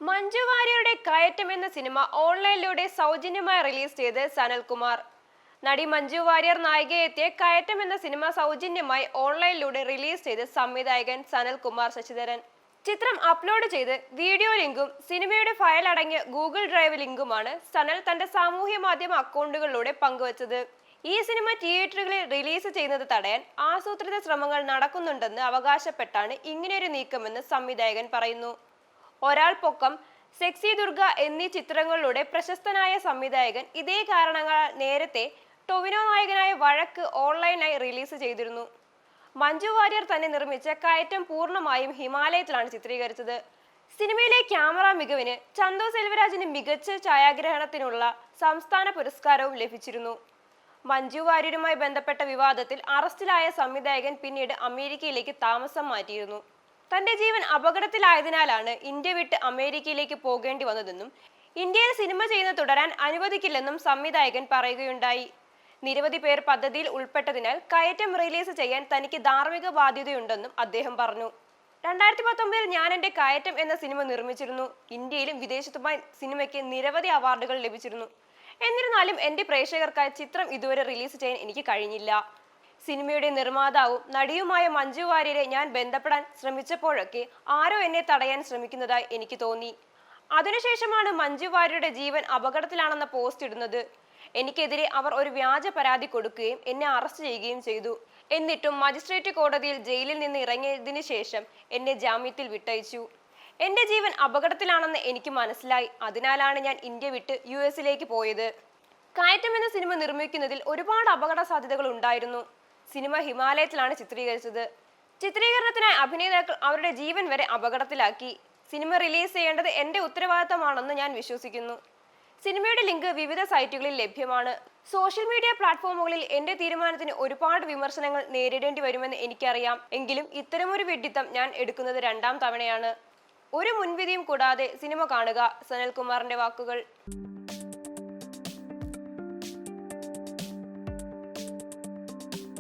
മഞ്ജു വാര്യരുടെ കയറ്റം എന്ന സിനിമ ഓൺലൈനിലൂടെ സൗജന്യമായി റിലീസ് ചെയ്ത് സനൽകുമാർ. നടി മഞ്ജു വാര്യർ നായികയെത്തിയ കയറ്റം എന്ന സിനിമ സൗജന്യമായി ഓൺലൈനിലൂടെ റിലീസ് ചെയ്ത് സംവിധായകൻ സനൽകുമാർ ശശിധരൻ. ചിത്രം അപ്ലോഡ് ചെയ്ത് വീഡിയോ ലിങ്കും സിനിമയുടെ ഫയൽ അടങ്ങിയ ഗൂഗിൾ ഡ്രൈവ് ലിങ്കുമാണ് സനൽ തന്റെ സാമൂഹ്യ മാധ്യമ അക്കൗണ്ടുകളിലൂടെ പങ്കുവച്ചത്. ഈ സിനിമ തിയേറ്ററുകളിൽ റിലീസ് ചെയ്യുന്നത് തടയാൻ ആസൂത്രിത ശ്രമങ്ങൾ നടക്കുന്നുണ്ടെന്ന് അവകാശപ്പെട്ടാണ് ഇങ്ങനെയൊരു നീക്കമെന്ന് സംവിധായകൻ പറയുന്നു. ഒരാൾ പൊക്കം, സെക്സി ദുർഗ എന്നീ ചിത്രങ്ങളിലൂടെ പ്രശസ്തനായ സംവിധായകൻ ഇതേ കാരണങ്ങളാൽ നേരത്തെ ടൊവിനോ നായകനായ വഴക്ക് ഓൺലൈനായി റിലീസ് ചെയ്തിരുന്നു. മഞ്ജു വാര്യർ തന്നെ നിർമ്മിച്ച കയറ്റം പൂർണ്ണമായും ഹിമാലയത്തിലാണ് ചിത്രീകരിച്ചത്. സിനിമയിലെ ക്യാമറ മികവിന് ചന്തു സെൽവരാജിന് മികച്ച ഛായാഗ്രഹണത്തിനുള്ള സംസ്ഥാന പുരസ്കാരവും ലഭിച്ചിരുന്നു. മഞ്ജു വാര്യരുമായി ബന്ധപ്പെട്ട വിവാദത്തിൽ അറസ്റ്റിലായ സംവിധായകൻ പിന്നീട് അമേരിക്കയിലേക്ക് താമസം മാറ്റിയിരുന്നു. തന്റെ ജീവൻ അപകടത്തിലായതിനാലാണ് ഇന്ത്യ വിട്ട് അമേരിക്കയിലേക്ക് പോകേണ്ടി വന്നതെന്നും ഇന്ത്യയിൽ സിനിമ ചെയ്യുന്നത് തുടരാൻ അനുവദിക്കില്ലെന്നും സംവിധായകൻ പറയുകയുണ്ടായി. നിരവധി പേർ പദ്ധതിയിൽ ഉൾപ്പെട്ടതിനാൽ കയറ്റം റിലീസ് ചെയ്യാൻ തനിക്ക് ധാർമ്മിക ബാധ്യതയുണ്ടെന്നും അദ്ദേഹം പറഞ്ഞു. 2019 ഞാൻ എന്റെ കയറ്റം എന്ന സിനിമ നിർമ്മിച്ചിരുന്നു. ഇന്ത്യയിലും വിദേശത്തുമായി സിനിമയ്ക്ക് നിരവധി അവാർഡുകൾ ലഭിച്ചിരുന്നു. എന്നിരുന്നാലും എന്റെ പ്രേക്ഷകർക്കായി ചിത്രം ഇതുവരെ റിലീസ് ചെയ്യാൻ എനിക്ക് കഴിഞ്ഞില്ല. സിനിമയുടെ നിർമ്മാതാവും നടിയുമായ മഞ്ജു വാര്യരെ ഞാൻ ബന്ധപ്പെടാൻ ശ്രമിച്ചപ്പോഴൊക്കെ ആരോ എന്നെ തടയാൻ ശ്രമിക്കുന്നതായി എനിക്ക് തോന്നി. അതിനുശേഷമാണ് മഞ്ജു വാര്യരുടെ ജീവൻ അപകടത്തിലാണെന്ന പോസ്റ്റ് ഇടുന്നത്. എനിക്കെതിരെ അവർ ഒരു വ്യാജ പരാതി കൊടുക്കുകയും എന്നെ അറസ്റ്റ് ചെയ്യുകയും ചെയ്തു. എന്നിട്ടും മജിസ്ട്രേറ്റ് കോടതിയിൽ ജയിലിൽ നിന്ന് ഇറങ്ങിയതിനു ശേഷം എന്നെ ജാമ്യത്തിൽ വിട്ടയച്ചു. എന്റെ ജീവൻ അപകടത്തിലാണെന്ന് എനിക്ക് മനസ്സിലായി. അതിനാലാണ് ഞാൻ ഇന്ത്യ വിട്ട് US പോയത്. കയറ്റം എന്ന സിനിമ നിർമ്മിക്കുന്നതിൽ ഒരുപാട് അപകട സാധ്യതകൾ ഉണ്ടായിരുന്നു. സിനിമ ഹിമാലയത്തിലാണ് ചിത്രീകരിച്ചത്. ചിത്രീകരണത്തിനായി അഭിനേതാക്കൾ അവരുടെ ജീവൻ വരെ അപകടത്തിലാക്കി. സിനിമ റിലീസ് ചെയ്യേണ്ടത് എന്റെ ഉത്തരവാദിത്തമാണെന്ന് ഞാൻ വിശ്വസിക്കുന്നു. സിനിമയുടെ ലിങ്ക് വിവിധ സൈറ്റുകളിൽ ലഭ്യമാണ്. സോഷ്യൽ മീഡിയ പ്ലാറ്റ്ഫോമുകളിൽ എന്റെ തീരുമാനത്തിന് ഒരുപാട് വിമർശനങ്ങൾ നേരിടേണ്ടി വരുമെന്ന് എനിക്കറിയാം. എങ്കിലും ഇത്തരമൊരു വിഡ്ഢിത്തം ഞാൻ എടുക്കുന്നത് 2ാം തവണയാണ്. ഒരു മുൻവിധിയും കൂടാതെ സിനിമ കാണുക. സനൽകുമാറിന്റെ വാക്കുകൾ.